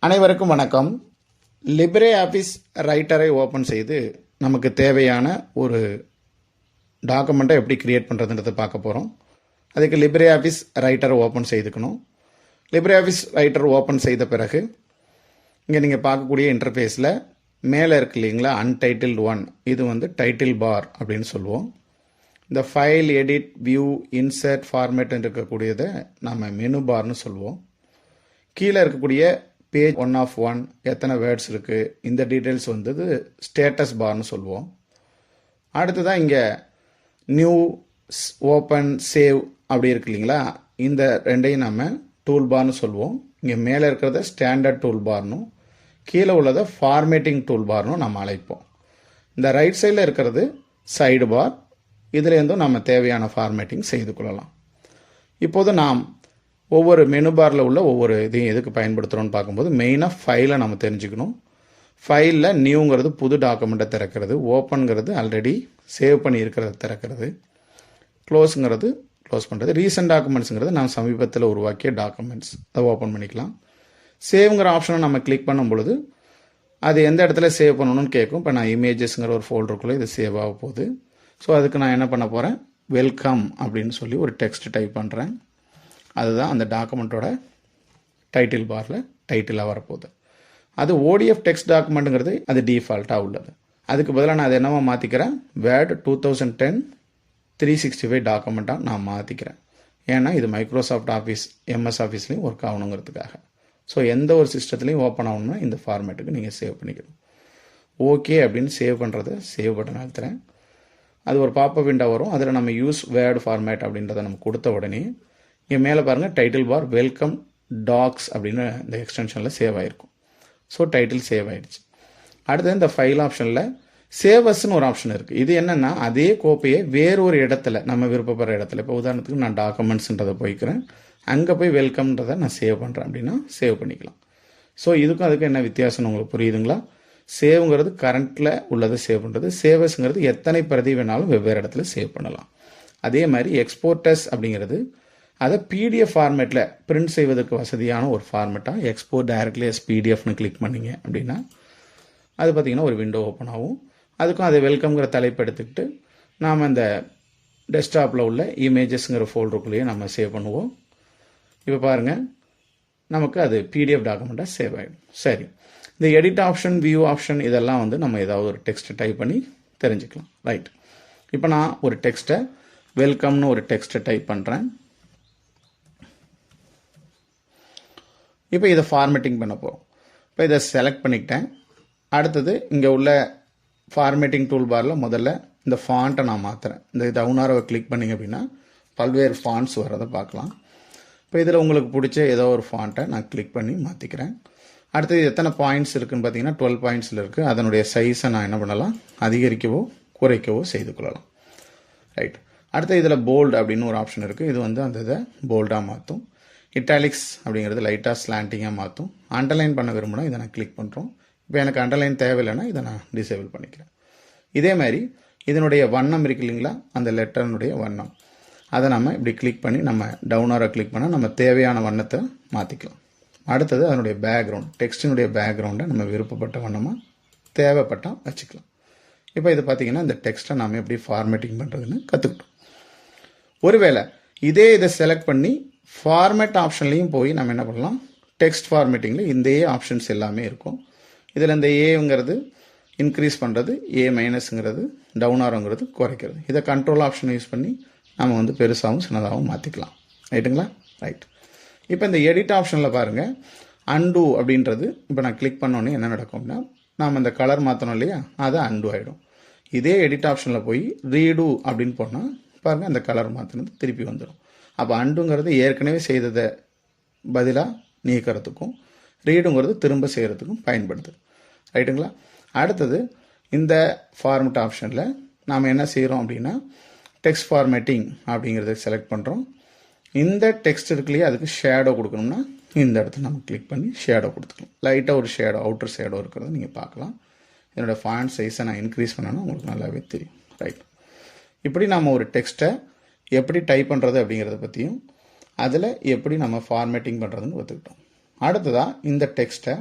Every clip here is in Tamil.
அனைவருக்கும் வணக்கம். லிப்ரே ஆஃபீஸ் ரைட்டரை ஓப்பன் செய்து நமக்கு தேவையான ஒரு டாக்குமெண்ட்டை எப்படி கிரியேட் பண்ணுறதுன்றதை பார்க்க போகிறோம். அதுக்கு லிப்ரே ஆஃபீஸ் ரைட்டரை ஓப்பன் செய்துக்கணும். லிப்ரே ஆஃபீஸ் ரைட்டர் ஓப்பன் செய்த பிறகு இங்கே நீங்கள் பார்க்கக்கூடிய இன்டர்ஃபேஸில் மேலே இருக்கு இல்லைங்களா, அன்டைட்டில்டு 1, இது டைட்டில் பார் அப்படின்னு சொல்லுவோம். இந்த file, edit, view, insert, format இருக்கக்கூடியதை நம்ம மெனு பார்னு சொல்லுவோம். கீழே இருக்கக்கூடிய பேஜ் 1 of 1 எத்தனை வேர்ட்ஸ் இருக்குது, இந்த டீட்டெயில்ஸ் ஸ்டேட்டஸ் பார்னு சொல்லுவோம். அடுத்ததான் இங்கே நியூ, ஓப்பன், சேவ் அப்படி இருக்கு இல்லைங்களா, இந்த ரெண்டையும் நம்ம டூல் பார்னு சொல்லுவோம். இங்கே மேலே இருக்கிறத ஸ்டாண்டர்ட் டூல் பார்னும் கீழே உள்ளதை ஃபார்மேட்டிங் டூல் பார்னும் நம்ம அழைப்போம். இந்த ரைட் சைடில் இருக்கிறது சைடு பார், இதுலேருந்தும் நம்ம தேவையான ஃபார்மேட்டிங் செய்து கொள்ளலாம். இப்போது நாம் ஒவ்வொரு மெனு பாரில் உள்ள ஒவ்வொரு இதையும் எதுக்கு பயன்படுத்துகிறோன்னு பார்க்கும்போது மெயினாக ஃபைலை நம்ம தெரிஞ்சுக்கணும். ஃபைலில் நியூங்கிறது புது டாக்குமெண்ட்டை திறக்கிறது, ஓப்பனுங்கிறது ஆல்ரெடி சேவ் பண்ணி இருக்கிறத திறக்கிறது, க்ளோஸுங்கிறது க்ளோஸ் பண்ணுறது, ரீசன்ட் டாக்குமெண்ட்ஸுங்கிறது நம்ம சமீபத்தில் உருவாக்கிய டாக்குமெண்ட்ஸ் அதை ஓப்பன் பண்ணிக்கலாம். சேவ்ங்கிற ஆப்ஷனை நம்ம கிளிக் பண்ணும் பொழுது அது எந்த இடத்துல சேவ் பண்ணணும்னு கேட்கும். இப்போ நான் இமேஜஸ்ங்கிற ஒரு ஃபோல்டருக்குள்ளே இது சேவ் ஆக போகுது. ஸோ அதுக்கு நான் என்ன பண்ண போகிறேன், வெல்கம் அப்படின்னு சொல்லி ஒரு டெக்ஸ்ட் டைப் பண்ணுறேன். அதுதான் அந்த டாக்குமெண்ட்டோட டைட்டில் பாரில் டைட்டிலாக வரப்போகுது. அது ஓடிஎஃப் டெக்ஸ்ட் டாக்குமெண்ட்டுங்கிறது அது டிஃபால்ட்டாக உள்ளது. அதுக்கு பதிலாக நான் அதை என்னவா மாற்றிக்கிறேன், வேர்ட் 2010 365 டாக்குமெண்ட்டாக நான் மாற்றிக்கிறேன். ஏன்னா இது மைக்ரோசாஃப்ட் ஆஃபீஸ், எம்எஸ் ஆஃபீஸ்லேயும் ஒர்க் ஆகணுங்கிறதுக்காக. ஸோ எந்த ஒரு சிஸ்டத்துலையும் ஓப்பன் ஆகணும்னா இந்த ஃபார்மேட்டுக்கு நீங்கள் சேவ் பண்ணிக்கணும். ஓகே அப்படின்னு சேவ் பண்ணுறதை சேவ் பட்டன் அழுத்துறேன். அது ஒரு பாப்பப் விண்டோ வரும். அதில் நம்ம யூஸ் வேர்டு ஃபார்மேட் அப்படின்றத நம்ம கொடுத்த உடனே இங்கே மேலே பாருங்கள் டைட்டில் பார் வெல்கம் டாக்ஸ் அப்படின்னு இந்த எக்ஸ்டென்ஷனில் சேவ் ஆகிருக்கும். ஸோ டைட்டில் சேவ் ஆகிடுச்சு. அடுத்தது இந்த ஃபைல் ஆப்ஷனில் சேவஸ்ன்னு ஒரு ஆப்ஷன் இருக்குது. இது என்னென்னா அதே கோப்பையை வேறு ஒரு இடத்துல நம்ம விருப்பப்படுற இடத்துல, இப்போ உதாரணத்துக்கு நான் டாக்குமெண்ட்ஸ்ன்றதை போய்க்கிறேன், அங்கே போய் வெல்கம்ன்றதை நான் சேவ் பண்ணுறேன் அப்படின்னா சேவ் பண்ணிக்கலாம். ஸோ இதுக்கும் அதுக்கும் என்ன வித்தியாசம்னு உங்களுக்கு புரியுதுங்களா? சேவ்ங்கிறது கரண்ட்டில் உள்ளதை சேவ் பண்ணுறது, சேவஸ்ங்கிறது எத்தனை பிரதி வேணாலும் வெவ்வேறு இடத்துல சேவ் பண்ணலாம். அதே மாதிரி எக்ஸ்போர்ட்டஸ் அப்படிங்கிறது அதை பிடிஎஃப் ஃபார்மேட்டில் பிரிண்ட் செய்வதற்கு வசதியான ஒரு ஃபார்மேட்டாக எக்ஸ்போர்ட் டைரக்ட்லி எஸ் பிடிஎஃப்னு கிளிக் பண்ணிங்க அப்படின்னா அது பார்த்திங்கன்னா ஒரு விண்டோ ஓப்பன் ஆகும். அதுக்கும் அதை வெல்கம்ங்கிற தலைப்பு எடுத்துக்கிட்டு நாம் அந்த டெஸ்க்டாப்பில் உள்ள இமேஜஸ்ங்கிற ஃபோல்டருக்குள்ளேயே நம்ம சேவ் பண்ணுவோம். இப்போ பாருங்கள் நமக்கு அது பிடிஎஃப் டாக்குமெண்ட்டாக சேவ் ஆகிடும். சரி, இந்த எடிட் ஆப்ஷன், வியூ ஆப்ஷன் இதெல்லாம் நம்ம ஏதாவது ஒரு டெக்ஸ்ட்டை டைப் பண்ணி தெரிஞ்சுக்கலாம். ரைட், இப்போ நான் ஒரு டெக்ஸ்ட்டை வெல்கம்னு ஒரு டெக்ஸ்ட்டை டைப் பண்ணுறேன். இப்போ இதை ஃபார்மேட்டிங் பண்ண போகிறோம். இப்போ இதை செலக்ட் பண்ணிக்கிட்டேன். அடுத்தது இங்கே உள்ள ஃபார்மேட்டிங் டூல் பாரில் முதல்ல இந்த ஃபாண்ட்டை நான் மாற்றுறேன். இந்த டவுனாரவை கிளிக் பண்ணிங்க அப்படின்னா பல்வேறு ஃபாண்ட்ஸ் வர்றதை பார்க்கலாம். இப்போ இதில் உங்களுக்கு பிடிச்ச ஏதோ ஒரு ஃபாண்ட்டை நான் கிளிக் பண்ணி மாற்றிக்கிறேன். அடுத்தது எத்தனை பாயிண்ட்ஸ் இருக்குதுன்னு பார்த்தீங்கன்னா 12 பாயிண்ட்ஸில் இருக்குது. அதனுடைய சைஸை நான் என்ன பண்ணலாம், அதிகரிக்கவோ குறைக்கவோ செய்து கொள்ளலாம். ரைட், அடுத்து இதில் போல்டு அப்படின்னு ஒரு ஆப்ஷன் இருக்குது. இது அந்த இதை போல்டாக மாற்றும். இட்டாலிக்ஸ் அப்படிங்கிறது லைட்டாக ஸ்லாண்டிங்காக மாற்றும். அண்டர்லைன் பண்ண விரும்பினா இதை நான் கிளிக் பண்ணுறோம். இப்போ எனக்கு அண்டர்லைன் தேவையில்லைன்னா இதை நான் டிசேபிள் பண்ணிக்கிறேன். இதே மாதிரி இதனுடைய வண்ணம் இருக்கு இல்லைங்களா, அந்த லெட்டர்னுடைய வண்ணம் அதை நம்ம இப்படி கிளிக் பண்ணி நம்ம டவுனாரை கிளிக் பண்ணால் நம்ம தேவையான வண்ணத்தை மாற்றிக்கலாம். அடுத்தது அதனுடைய பேக்ரவுண்ட், டெக்ஸ்டினுடைய பேக்ரவுண்டை நம்ம விருப்பப்பட்ட வண்ணமாக தேவைப்பட்டால் வச்சுக்கலாம். இப்போ இது பார்த்திங்கன்னா இந்த டெக்ஸ்ட்டை நாம் எப்படி ஃபார்மேட்டிங் பண்ணுறதுன்னு கற்றுக்கிட்டோம். ஒருவேளை இதை செலக்ட் பண்ணி ஃபார்மேட் ஆப்ஷன்லையும் போய் நம்ம என்ன பண்ணலாம், டெக்ஸ்ட் ஃபார்மேட்டிங்கில் இந்த ஆப்ஷன்ஸ் எல்லாமே இருக்கும். இதில் இந்த ஏங்கிறது இன்க்ரீஸ் பண்ணுறது, ஏ மைனஸ்ங்கிறது டவுன் ஆரோங்கிறது குறைக்கிறது. இதை கண்ட்ரோல் ஆப்ஷனை யூஸ் பண்ணி நம்ம பெருசாகவும் சின்னதாகவும் மாற்றிக்கலாம். ரைட்டுங்களா? ரைட், இப்போ இந்த எடிட் ஆப்ஷனில் பாருங்கள், அன்டூ அப்படின்றது இப்போ நான் கிளிக் பண்ணோன்னே என்ன நடக்கும் அப்படின்னா நாம் இந்த கலர் மாற்றணும் இல்லையா, அதை அன்டூ ஆகிடும். இதே எடிட் ஆப்ஷனில் போய் ரீடூ அப்படின்னு போனால் பாருங்கள் அந்த கலர் மாற்றினது திருப்பி வந்துடும். அப்போ அண்டுங்கிறது ஏற்கனவே செய்ததை பதிலாக நீக்கிறதுக்கும், ரீடுங்கிறது திரும்ப செய்கிறதுக்கும் பயன்படுது. ரைட்டுங்களா? அடுத்தது இந்த ஃபார்மேட் ஆப்ஷனில் நாம் என்ன செய்கிறோம் அப்படின்னா டெக்ஸ்ட் ஃபார்மேட்டிங் அப்படிங்கிறத செலக்ட் பண்ணுறோம். இந்த டெக்ஸ்ட் இருக்குல்லையே அதுக்கு ஷேடோ கொடுக்கணும்னா இந்த இடத்துல நம்ம கிளிக் பண்ணி ஷேடோ கொடுத்துக்கலாம். லைட்டாக ஒரு ஷேடோ, அவுட்டர் ஷேடோ இருக்கிறத நீங்கள் பார்க்கலாம். என்னோட ஃபாண்ட் சைஸை நான் இன்க்ரீஸ் பண்ணேன்னா உங்களுக்கு நல்லாவே தெரியும். ரைட், இப்படி நம்ம ஒரு டெக்ஸ்ட்டை எப்படி டைப் பண்ணுறது அப்படிங்கிறத பற்றியும் அதில் எப்படி நம்ம ஃபார்மேட்டிங் பண்ணுறதுன்னு ஒத்துக்கிட்டோம். அடுத்ததாக இந்த டெக்ஸ்ட்டை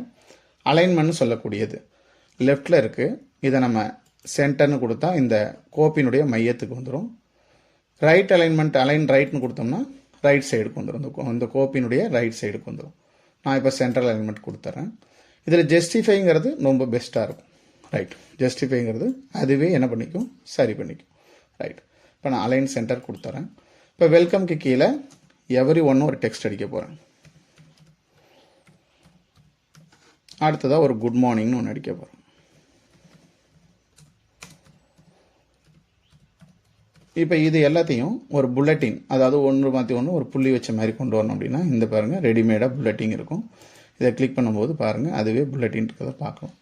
அலைன்மெண்ட் சொல்லக்கூடியது லெஃப்டில் இருக்குது. இதை நம்ம சென்டர்னு கொடுத்தா இந்த கோப்பினுடைய மையத்துக்கு வந்துடும். ரைட் அலைன்மெண்ட் அலைன் ரைட்னு கொடுத்தோம்னா ரைட் சைடுக்கு வந்துடும். இந்த கோப்பினுடைய ரைட் சைடுக்கு வந்துடும். நான் இப்போ சென்ட்ரல் அலைன்மெண்ட் கொடுத்துட்றேன். இதில் ஜஸ்டிஃபைங்கிறது ரொம்ப பெஸ்ட்டாக இருக்கும். ரைட், ஜஸ்டிஃபைங்கிறது அதுவே என்ன பண்ணிக்கும், சரி பண்ணிக்கும். ரைட், இப்போ நான் அலைன் சென்டர் கொடுத்துறேன். இப்போ வெல்கம்க்கு கீழே எவரி ஒன்று ஒரு டெக்ஸ்ட் அடிக்க போகிறேன். அடுத்ததாக ஒரு குட் மார்னிங்னு ஒன்று அடிக்க போகிறேன். இப்போ இது எல்லாத்தையும் ஒரு புல்லட்டின், அதாவது ஒன்று மாற்றி ஒன்று ஒரு புள்ளி வச்ச மாதிரி கொண்டு வரணும் அப்படின்னா இந்த பாருங்கள் ரெடிமேடாக புல்லட்டின் இருக்கும். இதை கிளிக் பண்ணும்போது பாருங்கள் அதுவே புல்லட்டின் இருக்கிறத பார்க்கலாம்.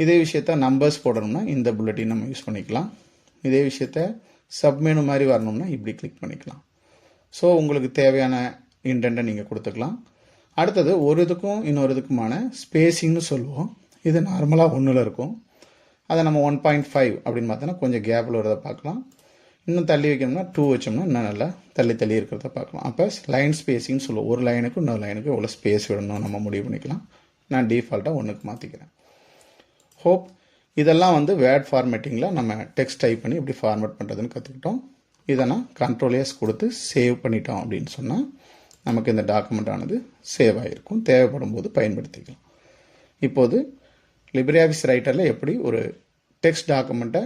இதே விஷயத்த நம்பர்ஸ் போடணும்னா இந்த புல்லட்டின் நம்ம யூஸ் பண்ணிக்கலாம். இதே விஷயத்த சப்மெனு மாதிரி வரணும்னா இப்படி கிளிக் பண்ணிக்கலாம். ஸோ உங்களுக்கு தேவையான இன்டென்ட்டை நீங்கள் கொடுத்துக்கலாம். அடுத்தது ஒரு இதுக்கும் இன்னொரு இதுக்குமான ஸ்பேசிங்னு சொல்லுவோம். இது நார்மலாக 1ல் இருக்கும். அதை நம்ம 1.5 அப்படின்னு பார்த்தோன்னா கொஞ்சம் கேப்பில் வரதை பார்க்கலாம். இன்னும் தள்ளி வைக்கணும்னா 2 வச்சோம்னா இன்னும் நல்லா தள்ளி தள்ளி இருக்கிறத பார்க்கலாம். அப்போ லைன் ஸ்பேசிங்னு சொல்லுவோம். ஒரு லைனுக்கு இன்னொரு லைனுக்கு எவ்வளோ ஸ்பேஸ் விடணும் நம்ம முடிவு பண்ணிக்கலாம். நான் டிஃபால்ட்டாக 1க்கு மாற்றிக்கிறேன். ஹோப் இதெல்லாம் வேர்ட் ஃபார்மேட்டிங்கில் நம்ம டெக்ஸ்ட் டைப் பண்ணி எப்படி ஃபார்மேட் பண்ணுறதுன்னு கற்றுக்கிட்டோம். இதை நான் Ctrl+S கொடுத்து சேவ் பண்ணிட்டோம் அப்படின்னு சொன்னால் நமக்கு இந்த டாக்குமெண்ட் ஆனது சேவ் ஆகிருக்கும். தேவைப்படும் போது பயன்படுத்திக்கலாம். இப்போது லிப்ரியாஃபிஸ் ரைட்டரில் எப்படி ஒரு டெக்ஸ்ட் டாக்குமெண்ட்டை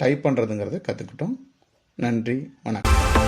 டைப் பண்ணுறதுங்கிறத கற்றுக்கிட்டோம். நன்றி, வணக்கம்.